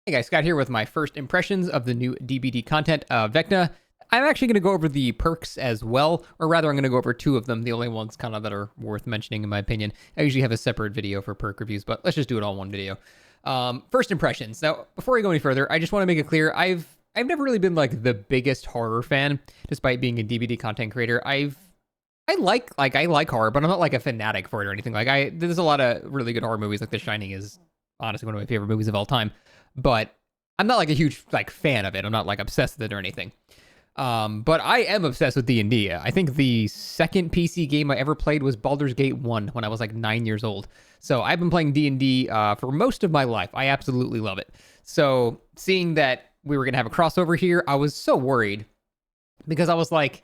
Hey guys, Scott here with my first impressions of the new DBD content, Vecna. I'm actually going to go over the perks as well, or rather I'm going to go over two of them, the only ones kind of that are worth mentioning in my opinion. I usually have a separate video for perk reviews, but let's just do it all in one video. First impressions. Now, before I go any further, I just want to make it clear, I've never really been like the biggest horror fan, despite being a DBD content creator. I like horror, but I'm not like a fanatic for it or anything. There's a lot of really good horror movies, like The Shining is honestly one of my favorite movies of all time. But I'm not like a huge like fan of it. I'm not like obsessed with it or anything. But I am obsessed with D&D. I think the second PC game I ever played was Baldur's Gate 1 when I was like 9 years old. So I've been playing D&D for most of my life. I absolutely love it. So seeing that we were going to have a crossover here, I was so worried because I was like,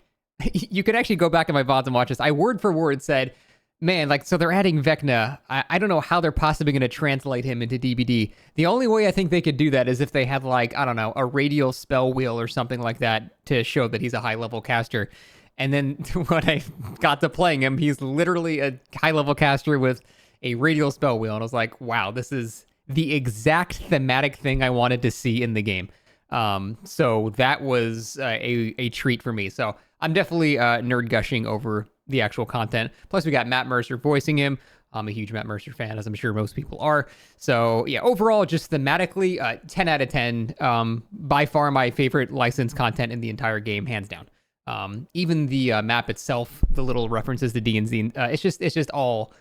you could actually go back in my VODs and watch this. I word for word said, man, like, so they're adding Vecna. I don't know how they're possibly going to translate him into DBD. The only way I think they could do that is if they had, like, I don't know, a radial spell wheel or something like that to show that he's a high-level caster. And then when I got to playing him, he's literally a high-level caster with a radial spell wheel. And I was like, wow, this is the exact thematic thing I wanted to see in the game. So that was a treat for me. So I'm definitely nerd gushing over the actual content. Plus, we got Matt Mercer voicing him. I'm a huge Matt Mercer fan, as I'm sure most people are. So, yeah, overall, just thematically, 10 out of 10. By far my favorite licensed content in the entire game, hands down. Even the map itself, the little references to D&Z, it's just all...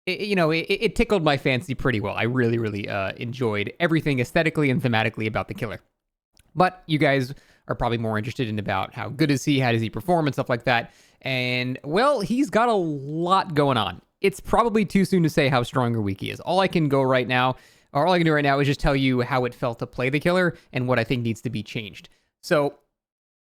It tickled my fancy pretty well. I really, really enjoyed everything aesthetically and thematically about the killer. But you guys are probably more interested in about how good is he, how does he perform, and stuff like that. And, well, he's got a lot going on. It's probably too soon to say how strong or weak he is. All I can do right now is just tell you how it felt to play the killer and what I think needs to be changed. So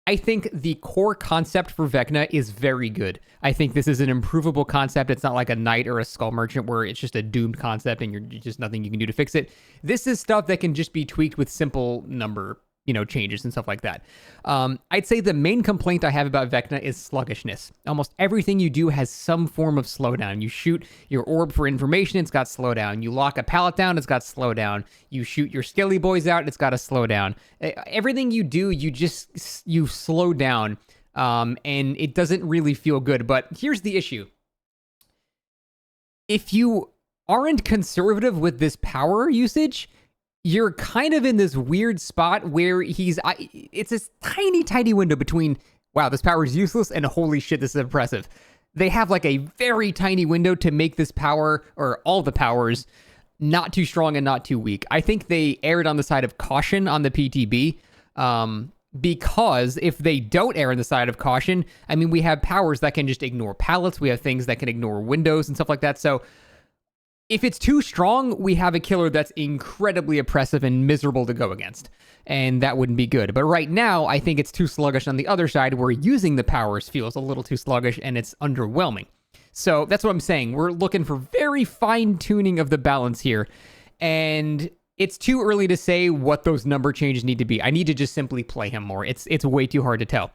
I think the core concept for Vecna is very good. I think this is an improvable concept. It's not like a knight or a skull merchant where it's just a doomed concept and you're just nothing you can do to fix it. This is stuff that can just be tweaked with simple number changes and stuff like that. I'd say the main complaint I have about Vecna is sluggishness. Almost everything you do has some form of slowdown. You shoot your orb for information, it's got slowdown. You lock a pallet down, it's got slowdown. You shoot your skelly boys out, it's got a slowdown. Everything you do, you slow down, and it doesn't really feel good. But here's the issue. If you aren't conservative with this power usage, you're kind of in this weird spot where it's this tiny window between, wow, this power is useless, and holy shit, this is impressive. They have like a very tiny window to make this power, or all the powers, not too strong and not too weak. I think they erred on the side of caution on the PTB, because if they don't err on the side of caution, I mean, we have powers that can just ignore pallets, we have things that can ignore windows and stuff like that, so if it's too strong, we have a killer that's incredibly oppressive and miserable to go against. And that wouldn't be good. But right now, I think it's too sluggish on the other side, where using the powers feels a little too sluggish and it's underwhelming. So that's what I'm saying. We're looking for very fine tuning of the balance here. And it's too early to say what those number changes need to be. I need to just simply play him more. It's way too hard to tell.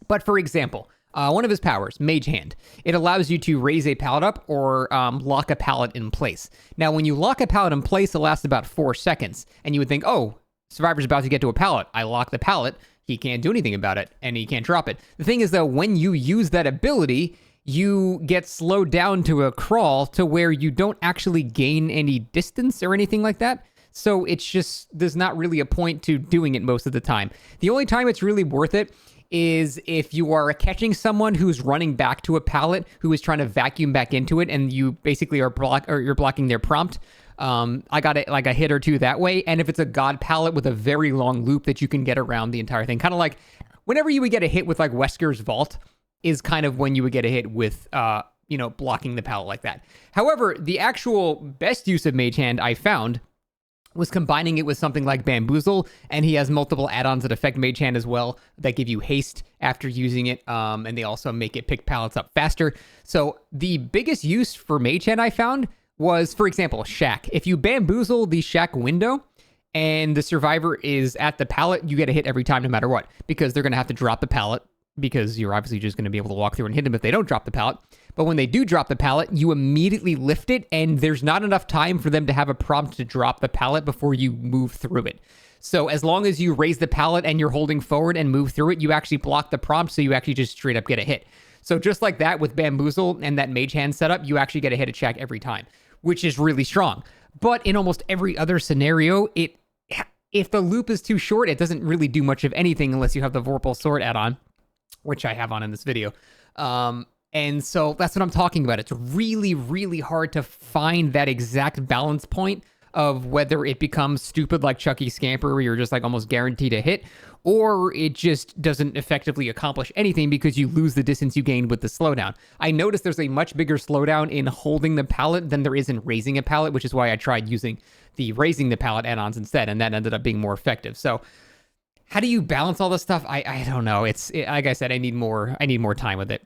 But for example, one of his powers, Mage Hand, it allows you to raise a pallet up or lock a pallet in place. Now, when you lock a pallet in place, it lasts about 4 seconds. And you would think, oh, Survivor's about to get to a pallet. I lock the pallet. He can't do anything about it, and he can't drop it. The thing is, though, when you use that ability, you get slowed down to a crawl to where you don't actually gain any distance or anything like that. So it's just, there's not really a point to doing it most of the time. The only time it's really worth it is if you are catching someone who's running back to a pallet, who is trying to vacuum back into it, and you basically you're blocking their prompt. I got it like a hit or two that way. And if it's a god pallet with a very long loop that you can get around the entire thing, kind of like whenever you would get a hit with like Wesker's Vault is kind of when you would get a hit with, blocking the pallet like that. However, the actual best use of Mage Hand I found was combining it with something like Bamboozle, and he has multiple add-ons that affect Mage Hand as well that give you haste after using it, and they also make it pick pallets up faster. So the biggest use for Mage Hand I found was, for example, Shack. If you Bamboozle the Shack window and the survivor is at the pallet, you get a hit every time no matter what, because they're going to have to drop the pallet, because you're obviously just going to be able to walk through and hit them if they don't drop the pallet. But when they do drop the pallet, you immediately lift it, and there's not enough time for them to have a prompt to drop the pallet before you move through it. So as long as you raise the pallet and you're holding forward and move through it, you actually block the prompt, so you actually just straight up get a hit. So just like that with Bamboozle and that Mage Hand setup, you actually get a hit attack every time, which is really strong. But in almost every other scenario, if the loop is too short, it doesn't really do much of anything unless you have the Vorpal Sword add-on, which I have on in this video. And so that's what I'm talking about. It's really, really hard to find that exact balance point of whether it becomes stupid like Chucky Scamper, where you're just like almost guaranteed a hit, or it just doesn't effectively accomplish anything because you lose the distance you gained with the slowdown. I noticed there's a much bigger slowdown in holding the pallet than there is in raising a pallet, which is why I tried using the raising the pallet add-ons instead, and that ended up being more effective. So how do you balance all this stuff? I don't know. Like I said, I need more time with it.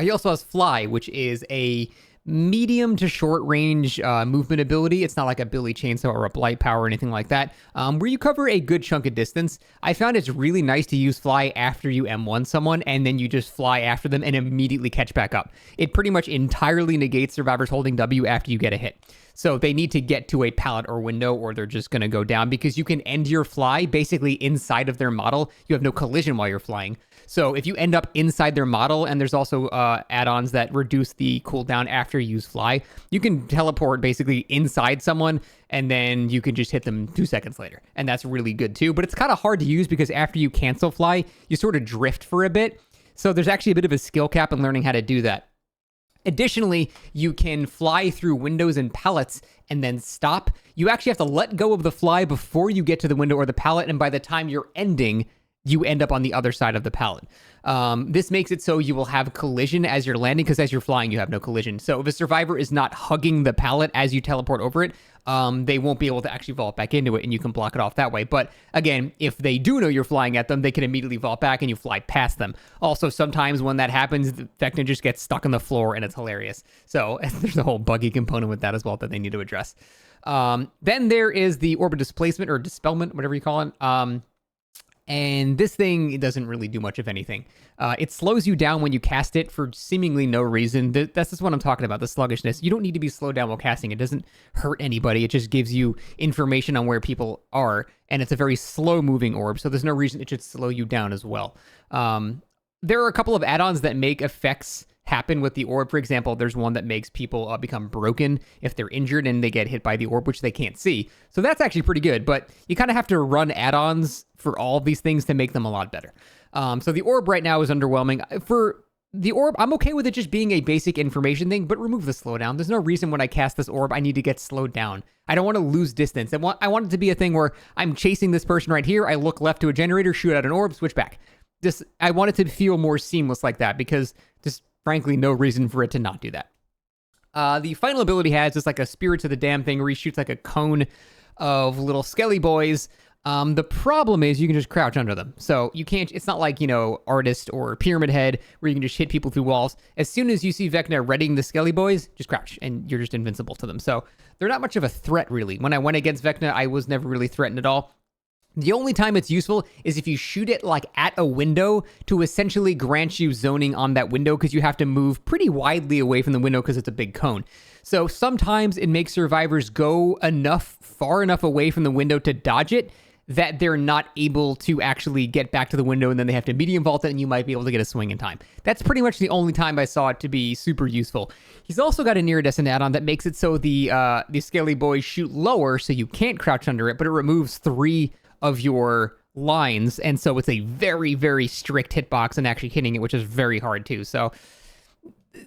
He also has Fly, which is a medium to short range movement ability. It's not like a Billy Chainsaw or a Blight Power or anything like that, where you cover a good chunk of distance. I found it's really nice to use Fly after you M1 someone, and then you just fly after them and immediately catch back up. It pretty much entirely negates survivors holding W after you get a hit. So they need to get to a pallet or window, or they're just going to go down, because you can end your fly basically inside of their model. You have no collision while you're flying. So if you end up inside their model, and there's also add-ons that reduce the cooldown after you use fly, you can teleport basically inside someone, and then you can just hit them 2 seconds later. And that's really good too. But it's kind of hard to use because after you cancel fly, you sort of drift for a bit. So there's actually a bit of a skill cap in learning how to do that. Additionally, you can fly through windows and pallets and then stop. You actually have to let go of the fly before you get to the window or the pallet, and by the time you're ending, you end up on the other side of the pallet. This makes it so you will have collision as you're landing, because as you're flying, you have no collision. So if a survivor is not hugging the pallet as you teleport over it, they won't be able to actually vault back into it, and you can block it off that way. But again, if they do know you're flying at them, they can immediately vault back and you fly past them. Also, sometimes when that happens, the Vecna just gets stuck on the floor, and it's hilarious. So there's a whole buggy component with that as well that they need to address. Then there is the Orbit Displacement or Dispelment, whatever you call it. And this thing, it doesn't really do much of anything. It slows you down when you cast it for seemingly no reason. That's just what I'm talking about, the sluggishness. You don't need to be slowed down while casting. It doesn't hurt anybody. It just gives you information on where people are, and it's a very slow-moving orb, so there's no reason it should slow you down as well. There are a couple of add-ons that make effects happen with the orb. For example, there's one that makes people become broken if they're injured and they get hit by the orb, which they can't see. So that's actually pretty good, but you kind of have to run add-ons for all of these things to make them a lot better. So the orb right now is underwhelming. For the orb, I'm okay with it just being a basic information thing, but remove the slowdown. There's no reason when I cast this orb, I need to get slowed down. I don't want to lose distance. I want it to be a thing where I'm chasing this person right here, I look left to a generator, shoot out an orb, switch back. I want it to feel more seamless like that, because just frankly, no reason for it to not do that. The final ability has just like a Spirits of the Damn thing where he shoots like a cone of little skelly boys. The problem is you can just crouch under them. So you can't, it's not like, Artist or Pyramid Head where you can just hit people through walls. As soon as you see Vecna readying the skelly boys, just crouch and you're just invincible to them. So they're not much of a threat really. When I went against Vecna, I was never really threatened at all. The only time it's useful is if you shoot it like at a window to essentially grant you zoning on that window, because you have to move pretty widely away from the window because it's a big cone. So sometimes it makes survivors go far enough away from the window to dodge it that they're not able to actually get back to the window, and then they have to medium vault it, and you might be able to get a swing in time. That's pretty much the only time I saw it to be super useful. He's also got an iridescent add-on that makes it so the scaly boys shoot lower, so you can't crouch under it, but it removes 3 of your lines, and so it's a very, very strict hitbox and actually hitting it, which is very hard too. So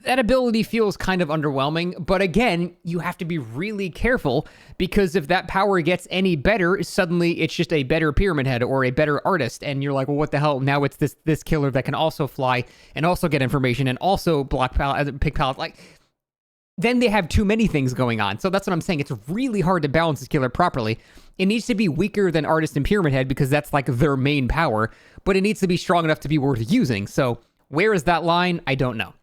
that ability feels kind of underwhelming, but again, you have to be really careful, because if that power gets any better, suddenly it's just a better Pyramid Head or a better Artist, and you're like, well, what the hell? Now it's this killer that can also fly and also get information and also block pallet, pick pallet, like. Then they have too many things going on. So that's what I'm saying. It's really hard to balance this killer properly. It needs to be weaker than Artist and Pyramid Head because that's like their main power, but it needs to be strong enough to be worth using. So where is that line? I don't know.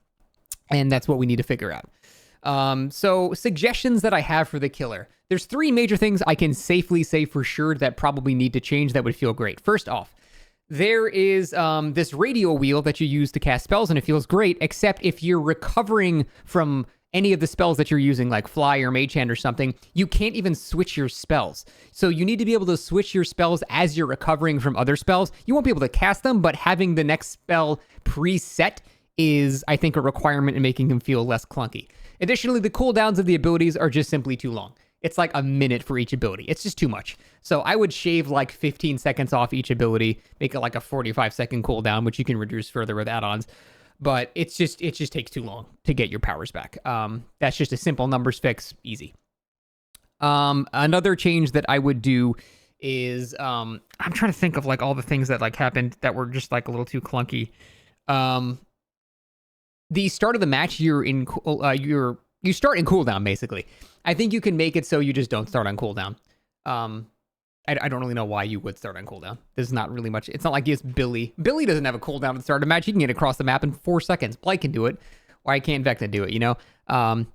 And that's what we need to figure out. So suggestions that I have for the killer. There's 3 major things I can safely say for sure that probably need to change that would feel great. First off, There is this radio wheel that you use to cast spells, and it feels great, except if you're recovering from any of the spells that you're using, like Fly or Mage Hand or something, you can't even switch your spells. So you need to be able to switch your spells as you're recovering from other spells. You won't be able to cast them, but having the next spell preset is, I think, a requirement in making them feel less clunky. Additionally, the cooldowns of the abilities are just simply too long. It's like a minute for each ability. It's just too much. So I would shave like 15 seconds off each ability, make it like a 45-second cooldown, which you can reduce further with add-ons. But it just takes too long to get your powers back. That's just a simple numbers fix, easy. Another change that I would do is I'm trying to think of like all the things that like happened that were just like a little too clunky. The start of the match, you start in cooldown basically. I think you can make it so you just don't start on cooldown. I don't really know why you would start on cooldown. There's not really much. It's not like it's Billy. Billy doesn't have a cooldown at the start of the match. He can get across the map in 4 seconds. Blight can do it. Why can't Vecna do it, you know?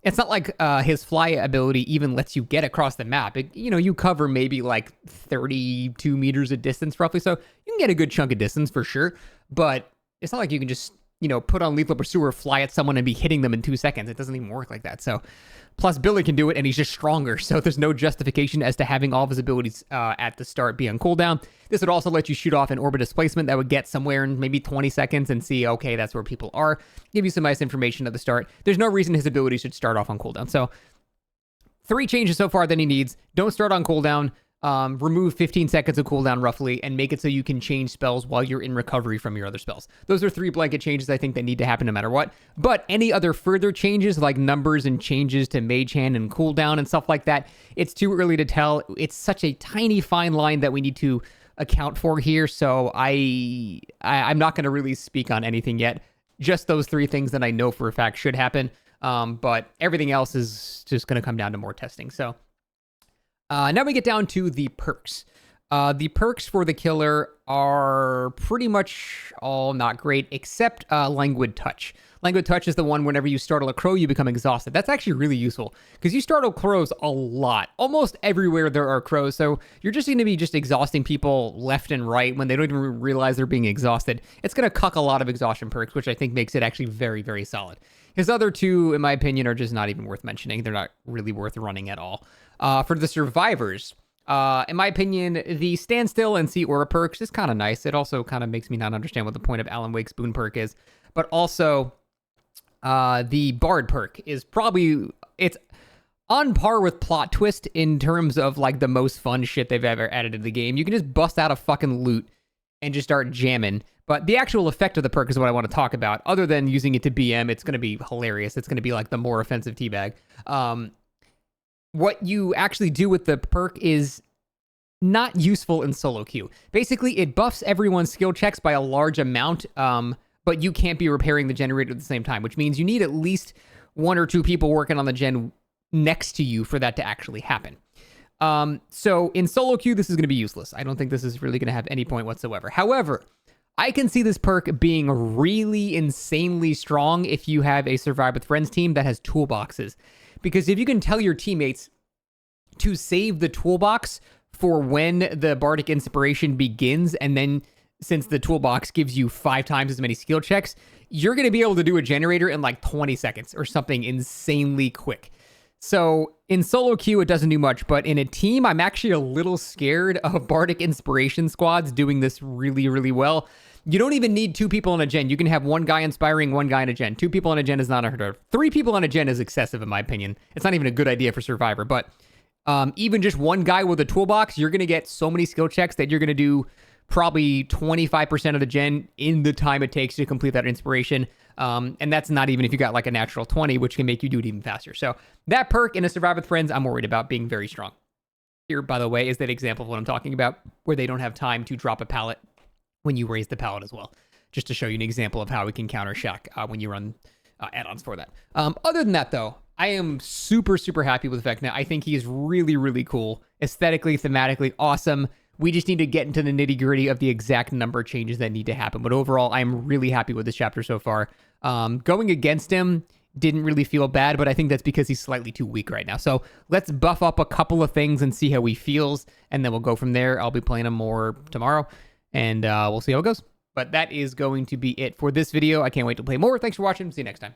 It's not like his fly ability even lets you get across the map. You cover maybe like 32 meters of distance roughly, so you can get a good chunk of distance for sure, but it's not like you can just, put on Lethal Pursuer, fly at someone and be hitting them in 2 seconds. It doesn't even work like that. So, plus Billy can do it and he's just stronger. So there's no justification as to having all of his abilities at the start be on cooldown. This would also let you shoot off an orbit displacement that would get somewhere in maybe 20 seconds and see, okay, that's where people are. Give you some nice information at the start. There's no reason his abilities should start off on cooldown. So 3 changes so far that he needs. Don't start on cooldown. Remove 15 seconds of cooldown roughly, and make it so you can change spells while you're in recovery from your other spells. Those are 3 blanket changes I think that need to happen no matter what. But any other further changes like numbers and changes to Mage Hand and cooldown and stuff like that, it's too early to tell. It's such a tiny fine line that we need to account for here. So I'm not going to really speak on anything yet. Just those 3 things that I know for a fact should happen. But everything else is just going to come down to more testing. So now we get down to the perks. The perks for the killer are pretty much all not great, except Languid Touch. Languid Touch is the one whenever you startle a crow, you become exhausted. That's actually really useful, because you startle crows a lot. Almost everywhere there are crows, so you're just going to be just exhausting people left and right when they don't even realize they're being exhausted. It's going to cuck a lot of exhaustion perks, which I think makes it actually very, very solid. His other 2, in my opinion, are just not even worth mentioning. They're not really worth running at all. For the survivors, in my opinion, the Stand Still and See Aura perks is kind of nice. It also kind of makes me not understand what the point of Alan Wake's Boon perk is. But also, the Bard perk is it's on par with Plot Twist in terms of like the most fun shit they've ever added to the game. You can just bust out a fucking loot and just start jamming. But the actual effect of the perk is what I want to talk about. Other than using it to BM, it's going to be hilarious. It's going to be like the more offensive teabag. What you actually do with the perk is not useful in solo queue. Basically, it buffs everyone's skill checks by a large amount, but you can't be repairing the generator at the same time, which means you need at least 1 or 2 people working on the gen next to you for that to actually happen. So in solo queue, this is going to be useless. I don't think this is really going to have any point whatsoever. However, I can see this perk being really insanely strong if you have a Survive with Friends team that has toolboxes. Because if you can tell your teammates to save the toolbox for when the Bardic Inspiration begins, and then since the toolbox gives you 5 times as many skill checks, you're going to be able to do a generator in like 20 seconds or something insanely quick. So in solo queue, it doesn't do much, but in a team, I'm actually a little scared of Bardic Inspiration squads doing this really, really well. You don't even need 2 people on a gen. You can have 1 guy inspiring, 1 guy in a gen. 2 people on a gen is not unheard of. 3 people on a gen is excessive, in my opinion. It's not even a good idea for Survivor, but even just 1 guy with a toolbox, you're going to get so many skill checks that you're going to do probably 25% of the gen in the time it takes to complete that inspiration. And that's not even if you got like a natural 20, which can make you do it even faster. So that perk in a Survive with Friends, I'm worried about being very strong. Here, by the way, is that example of what I'm talking about, where they don't have time to drop a pallet when you raise the pallet as well. Just to show you an example of how we can counter Shack when you run add-ons for that. Other than that, though, I am super, super happy with Vecna. I think he is really, really cool. Aesthetically, thematically, awesome. We just need to get into the nitty-gritty of the exact number of changes that need to happen. But overall, I'm really happy with this chapter so far. Going against him didn't really feel bad, but I think that's because he's slightly too weak right now. So let's buff up a couple of things and see how he feels, and then we'll go from there. I'll be playing him more tomorrow. and we'll see how it goes. But that is going to be it for this video. I can't wait to play more. Thanks for watching. See you next time.